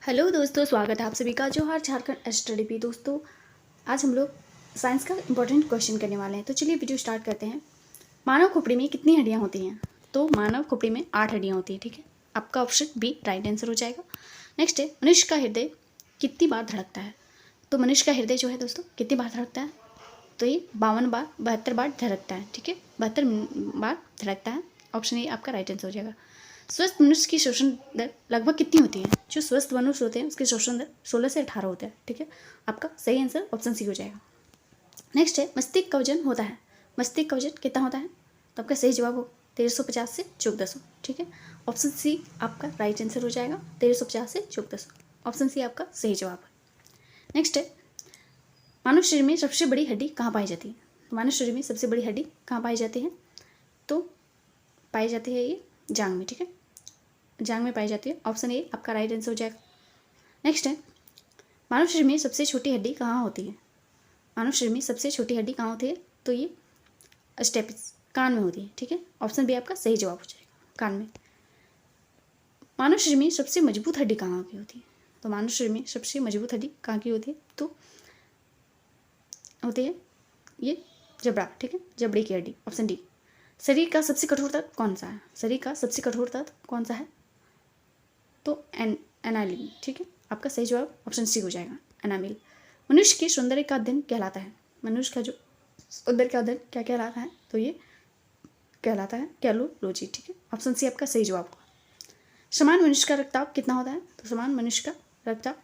Hello दोस्तों, स्वागत है आप सभी का जोहार झारखंड स्टडी पे। दोस्तों आज हम लोग साइंस का इंपॉर्टेंट क्वेश्चन करने वाले हैं। तो चलिए वीडियो स्टार्ट करते हैं। मानव खोपड़ी में कितनी हड्डियां होती हैं? तो मानव खोपड़ी में 8 हड्डियां होती हैं। ठीक है, आपका ऑप्शन बी राइट आंसर हो जाएगा। नेक्स्ट है, मनुष्य का हृदय कितनी बार धड़कता है? तो मनुष्य का हृदय जो है दोस्तों कितनी बार धड़कता है? तो ये 52 बार 72 बार धड़कता है। ठीक है, 72 बार धड़कता है। ऑप्शन ए आपका राइट आंसर हो जाएगा। स्वस्थ मनुष्य की शोषण दर लगभग कितनी होती है? जो स्वस्थ मनुष्य होते हैं उसकी शोषण दर 16 से 18 होता है। ठीक है, आपका सही आंसर ऑप्शन सी हो जाएगा। नेक्स्ट है, मस्तिष्क का वजन होता है। मस्तिष्क का वजन कितना होता है? तो आपका सही जवाब हो 1350 से 1400। ठीक है, ऑप्शन सी आपका राइट आंसर हो जाएगा। 1350 से 1400 ऑप्शन सी आपका सही जवाब है। नेक्स्ट है, मानव शरीर में सबसे बड़ी हड्डी कहाँ पाई जाती है? मानव शरीर में सबसे बड़ी हड्डी कहाँ पाई जाती है? तो पाई जाती है ये जांग में। ठीक है, जांग में पाई जाती है। ऑप्शन ए आपका राइट आंसर हो जाएगा। नेक्स्ट है, मानव शरीर में सबसे छोटी हड्डी कहाँ होती है? मानव शरीर में सबसे छोटी हड्डी कहाँ होती है? तो ये स्टेपिस कान में होती है। ठीक है, ऑप्शन बी आपका सही जवाब हो जाएगा, कान में। मानव शरीर में सबसे मजबूत हड्डी कहाँ की होती है? तो मानव शरीर में सबसे मजबूत हड्डी कहाँ की होती है? तो होती है ये जबड़ा। ठीक है, जबड़े की हड्डी। Option D. शरीर का सबसे कठोर तत्व कौन सा है? शरीर का सबसे कठोर तत्व कौन सा है? तो एनामिल। ठीक है, आपका सही जवाब ऑप्शन सी हो जाएगा, एनामिल। मनुष्य के सौंदर्य का अध्ययन कहलाता है। मनुष्य का जो सौंदर्य का अध्ययन क्या कहलाता है? तो ये कहलाता है कैलोलॉजी। ठीक है, ऑप्शन सी आपका सही जवाब होगा। समान मनुष्य का रक्तचाप कितना होता है? तो समान मनुष्य का रक्तचाप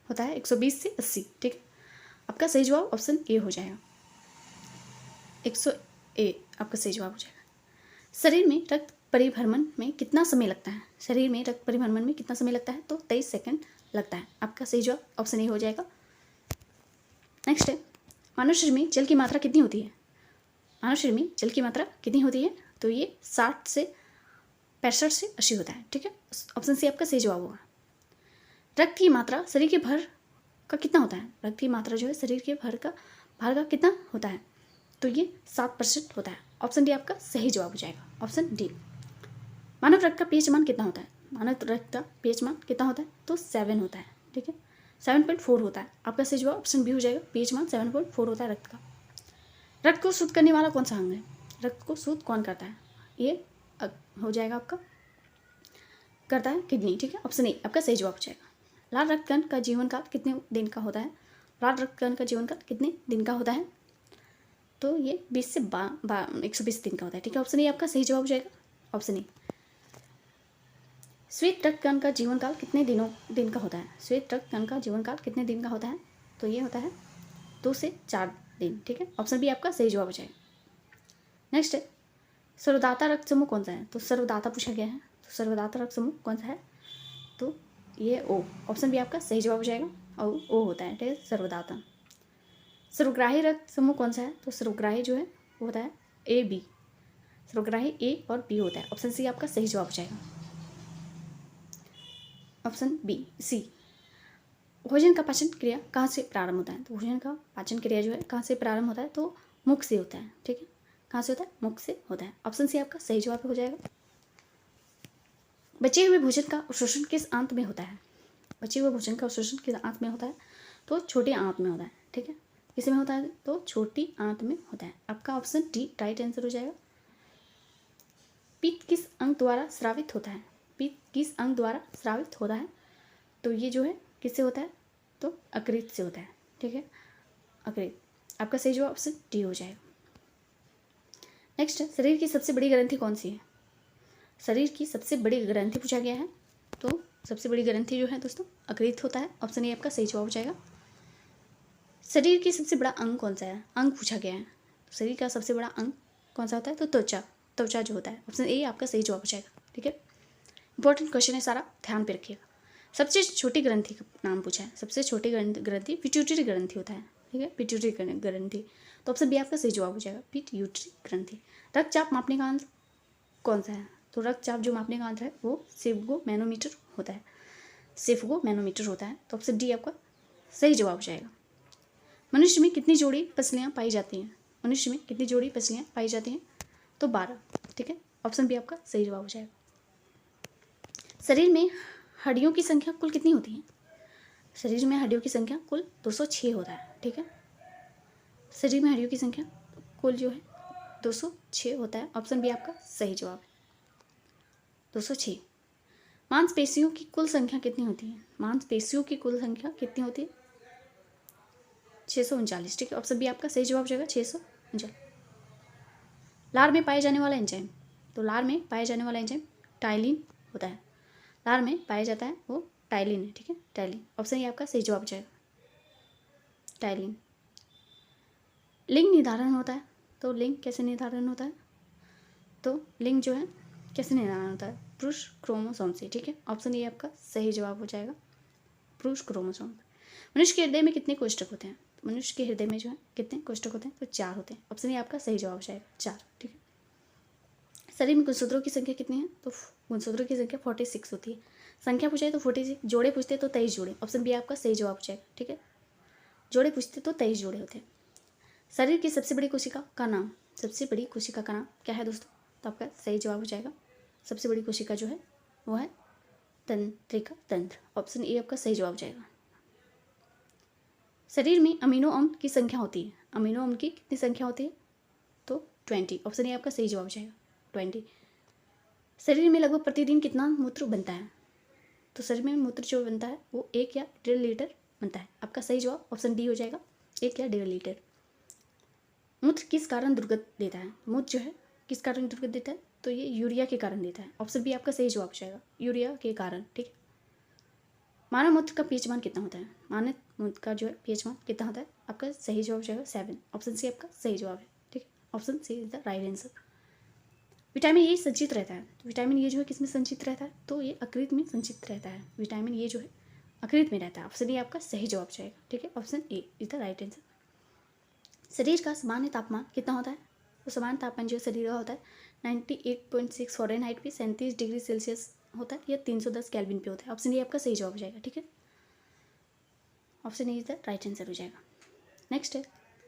होता है 120 से 80। ठीक है, आपका सही जवाब ऑप्शन ए हो जाएगा, 100 ए आपका सही जवाब हो जाएगा। शरीर में रक्त परिभ्रमण में कितना समय लगता है? शरीर में रक्त परिभ्रमण में कितना समय लगता है? तो 23 सेकंड लगता है। आपका सही जवाब ऑप्शन ए हो जाएगा। नेक्स्ट है, मानव शरीर में जल की मात्रा कितनी होती है? मानव शरीर में जल की मात्रा कितनी होती है? तो ये 60 से 65 से 80 होता है। ठीक है, ऑप्शन सी आपका सही जवाब होगा। रक्त की मात्रा शरीर के भर का कितना होता है? रक्त की मात्रा जो है शरीर के भार का कितना होता है? तो ये 7% होता है। ऑप्शन डी आपका सही जवाब हो जाएगा, ऑप्शन डी। मानव रक्त का पीएच मान कितना होता है? मानव रक्त का पीएच मान कितना होता है? तो 7 होता है। ठीक है, 7.4 होता है। आपका सही जवाब ऑप्शन बी हो जाएगा, पीएच मान 7.4 होता है रक्त का। रक्त को शुद्ध करने वाला कौन सा अंग है? रक्त को शुद्ध कौन करता है? ये हो जाएगा आपका, करता है किडनी। ठीक है, ऑप्शन ए आपका सही जवाब हो जाएगा। लाल रक्तकण का जीवन काल कितने दिन का होता है? लाल रक्तकण का जीवन काल कितने दिन का होता है? तो ये 20 से 120 दिन का होता है। ठीक है, ऑप्शन ए आपका सही जवाब हो जाएगा, ऑप्शन ए। श्वेत रक्तकण का जीवन काल कितने दिन का होता है? श्वेत रक्तकण का जीवन काल कितने दिन का होता है? तो ये होता है 2 से 4 दिन। ठीक है, ऑप्शन बी आपका सही जवाब हो जाएगा। नेक्स्ट है, सर्वदाता रक्त समूह कौन सा है? तो सर्वदाता पूछा गया है, तो सर्वदाता रक्त समूह कौन सा है? तो ये ओ, ऑप्शन बी आपका सही जवाब हो जाएगा, और ओ होता है। ठीक है, सर्वदाता। सर्वग्राही रक्त समूह कौन सा है? तो सर्वग्राही जो है वो होता है ए बी। सर्वग्राही ए और बी होता है। ऑप्शन सी आपका सही जवाब हो जाएगा, ऑप्शन बी सी। भोजन का पाचन क्रिया कहाँ से प्रारंभ होता है? तो भोजन का पाचन क्रिया जो है कहाँ से प्रारंभ होता है? तो मुख से होता है। ठीक है, कहाँ से होता है? मुख से होता है। ऑप्शन सी आपका सही जवाब हो जाएगा। बचे हुए भोजन का अवशोषण किस आंत में होता है? बचे हुए भोजन का अवशोषण किस आंत में होता है? तो छोटी आंत में होता है। ठीक है, किस में होता है? तो छोटी आंत में होता है। आपका ऑप्शन डी राइट आंसर हो जाएगा। पित्त किस अंग द्वारा स्रावित होता है? पित्त किस अंग द्वारा स्रावित होता है? तो ये जो है किससे होता है? तो यकृत से होता है। ठीक है, यकृत। आपका सही जवाब ऑप्शन डी हो जाएगा। नेक्स्ट है, शरीर की सबसे बड़ी ग्रंथि कौन सी है? शरीर की सबसे बड़ी ग्रंथि पूछा गया है, तो सबसे बड़ी ग्रंथि जो है दोस्तों यकृत होता है। ऑप्शन ए आपका सही जवाब हो जाएगा। शरीर की सबसे बड़ा अंग कौन सा है? अंग पूछा गया है, तो शरीर का सबसे बड़ा अंग कौन सा होता है? तो त्वचा। त्वचा जो होता है। ऑप्शन ए आपका सही जवाब हो जाएगा। ठीक है, इंपॉर्टेंट क्वेश्चन है सारा, ध्यान पे रखिएगा। सबसे छोटी ग्रंथि का नाम पूछा है। सबसे छोटी ग्रंथि पिट्यूटरी ग्रंथि होता है। ठीक है, पिट्यूटरी ग्रंथि। तो ऑप्शन बी आपका सही जवाब हो जाएगा, पिट्यूटरी ग्रंथि। रक्तचाप मापने का यंत्र कौन सा है? तो रक्तचाप जो मापने का यंत्र है वो सेफ्गो मैनोमीटर होता है। सेफ्गो मैनोमीटर होता है। तो ऑप्शन डी आपका सही जवाब हो जाएगा। मनुष्य में कितनी जोड़ी पसलियाँ पाई जाती हैं? मनुष्य में कितनी जोड़ी पसलियाँ पाई जाती हैं? तो 12। ठीक है, ऑप्शन बी आपका सही जवाब हो जाएगा। शरीर में हड्डियों की संख्या कुल कितनी होती है? शरीर में हड्डियों की संख्या कुल 206 होता है, ठीक है। शरीर में हड्डियों की संख्या कुल जो है 206 होता है। ऑप्शन बी आपका सही जवाब है, 206। मांसपेशियों की कुल संख्या कितनी होती है? मांसपेशियों की कुल संख्या कितनी होती है? 639, ठीक है। ऑप्शन बी आपका सही जवाब हो जाएगा, 639। लार में पाए जाने वाला एंजाइम, तो लार में पाए जाने वाला एंजाइम टाइलिन होता है। लार में पाया जाता है वो टाइलिन है, ठीक है, टाइलिन। ऑप्शन ये आपका सही जवाब हो जाएगा, टाइलिन। लिंग निर्धारण होता है, तो लिंग कैसे निर्धारण होता है? तो लिंग जो है कैसे निर्धारण होता है? पुरुष क्रोमोसोम से, ठीक है। ऑप्शन ये आपका सही जवाब हो जाएगा, पुरुष क्रोमोसोम। मनुष्य के हृदय में कितने कोष्ठक होते हैं? तो मनुष्य के हृदय में जो है कितने कोष्ठक होते हैं? तो 4 होते हैं। ऑप्शन ये आपका सही जवाब हो जाएगा, 4, ठीक है। शरीर में गुणसूत्रों की संख्या कितनी है? तो गुणसूत्रों की संख्या 46 होती है। संख्या पूछे तो 46, जोड़े पूछते तो 23 जोड़े। ऑप्शन बी आपका सही जवाब हो जाएगा, ठीक है। जोड़े पूछते तो 23 जोड़े होते हैं। शरीर की सबसे बड़ी कोशिका का नाम, सबसे बड़ी कोशिका का नाम क्या है दोस्तों? तो आपका सही जवाब हो जाएगा, सबसे बड़ी कोशिका जो है वो है तंत्रिका तंत्र। ऑप्शन ए आपका सही जवाब हो जाएगा। शरीर में अमीनो अम्ल की संख्या होती है, अमीनो अम्ल की कितनी संख्या होती है? तो 20। ऑप्शन ए आपका सही जवाब हो जाएगा, 20। शरीर में लगभग प्रतिदिन कितना मूत्र बनता है? तो शरीर में मूत्र जो बनता है वो 1 या 1.5 लीटर बनता है। आपका सही जवाब ऑप्शन डी हो जाएगा, 1 या 1.5 लीटर। मूत्र किस कारण दुर्गंध देता है? मूत्र जो है किस कारण दुर्गंध देता है? तो ये यूरिया के कारण देता है। ऑप्शन बी आपका सही जवाब हो जाएगा, यूरिया के कारण, ठीक है। मानव मूत्र का पीएच मान कितना होता है? मानव मूत्र का जो है पीएच मान कितना होता है? आपका सही जवाब हो जाएगा 7। ऑप्शन सी आपका सही जवाब है, ठीक है। Option C is the right answer. Vitamin A संचित रहता है, तो विटामिन ए जो है किसमें संचित रहता है? तो ये यकृत में संचित रहता है। विटामिन ए जो है यकृत में रहता है। ऑप्शन ए आपका सही जवाब हो जाएगा, ठीक है। Option A is the right answer. शरीर का सामान्य तापमान कितना होता है? तो सामान्य तापमान जो शरीर का होता है 98.6 फ़ारेनहाइट पे 37 डिग्री सेल्सियस होता है, या 310 केल्विन पे होता है। ऑप्शन ए आपका सही जवाब हो जाएगा, ठीक है। Option A is the right answer हो जाएगा। नेक्स्ट है,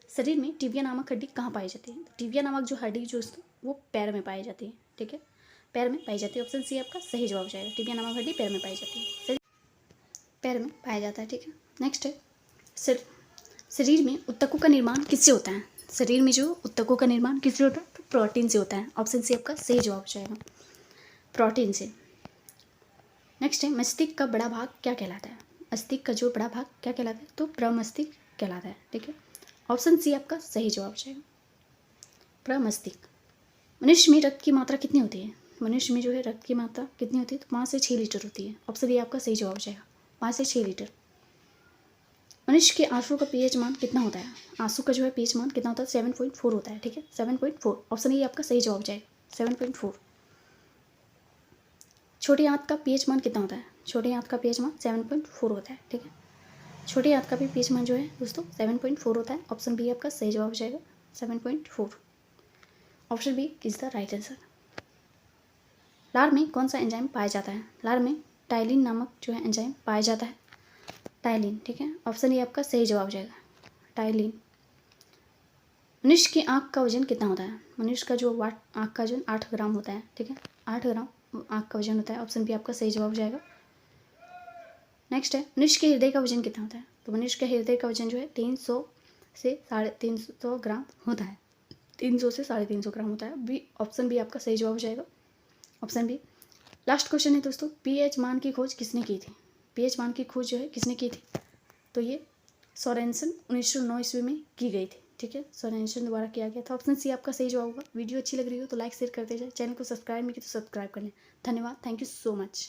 शरीर में टिबिया नामक हड्डी कहाँ पाई जाती है? टिबिया नामक जो हड्डी जो वो पैर में पाई जाती है, ठीक है, पैर में पाई जाती है। ऑप्शन सी आपका सही जवाब हो जाएगा, टिबिया नामक हड्डी पैर में पाई जाती है, पैर में पाया जाता है, ठीक है। नेक्स्ट है, शरीर में ऊतकों का निर्माण किससे होता है? शरीर में जो ऊतकों का निर्माण किससे होता है? तो प्रोटीन से होता है। ऑप्शन सी आपका सही जवाब हो जाएगा, प्रोटीन से। नेक्स्ट है, मस्तिष्क का बड़ा भाग क्या कहलाता है? मस्तिष्क का जो बड़ा भाग क्या कहलाता है? तो प्रमस्तिष्क कहलाता है, ठीक है। ऑप्शन सी आपका सही जवाब हो जाएगा, प्रमस्तिष्क। मनुष्य में रक्त की मात्रा कितनी होती है? मनुष्य में जो है रक्त की मात्रा कितनी होती है? तो 5 से 6 लीटर होती है। ऑप्शन ए आपका सही जवाब हो जाएगा, 5 से 6 लीटर। मनुष्य के आंसू का पीएच मान कितना होता है? आंसू का जो है पीएच मान कितना होता है? 7.4 होता है, ठीक है, 7.4। ऑप्शन ए आपका सही जवाब हो जाएगा, 7.4। छोटी आंत का पीएच मान कितना होता है? छोटी आंत का पीएच मान 7.4 होता है, ठीक है। छोटी आंत का भी पीएच मान जो है दोस्तों 7.4 होता है। ऑप्शन बी आपका सही जवाब हो जाएगा, 7.4। Option B is the right answer. लार में कौन सा एंजाइम पाया जाता है? लार में टाइलिन नामक जो है एंजाइम पाया जाता है, टाइलिन, ठीक है। ऑप्शन ए आपका सही जवाब हो जाएगा, टाइलिन। मनुष्य की आँख का वजन कितना होता है? मनुष्य का जो आँख का वजन 8 ग्राम होता है, ठीक है, 8 ग्राम आँख का वजन होता है। ऑप्शन बी आपका सही जवाब हो जाएगा। नेक्स्ट है, मनुष्य के हृदय का वजन कितना होता है? तो मनुष्य के हृदय का वजन जो है 300 से 350 ग्राम होता है, 300 से 350 ग्राम होता है। बी, ऑप्शन बी आपका सही जवाब हो जाएगा, ऑप्शन बी। लास्ट क्वेश्चन है दोस्तों, पीएच मान की खोज किसने की थी? पीएच मान की खोज जो है किसने की थी? तो ये सोरेनसन 1909 ईस्वी में की गई थी, ठीक है, सोरेनसन द्वारा किया गया था। ऑप्शन सी आपका सही जवाब होगा। वीडियो अच्छी लग रही हो तो लाइक शेयर करते जाए, चैनल को सब्सक्राइब नहीं किया तो सब्सक्राइब कर लें। धन्यवाद, थैंक यू सो मच।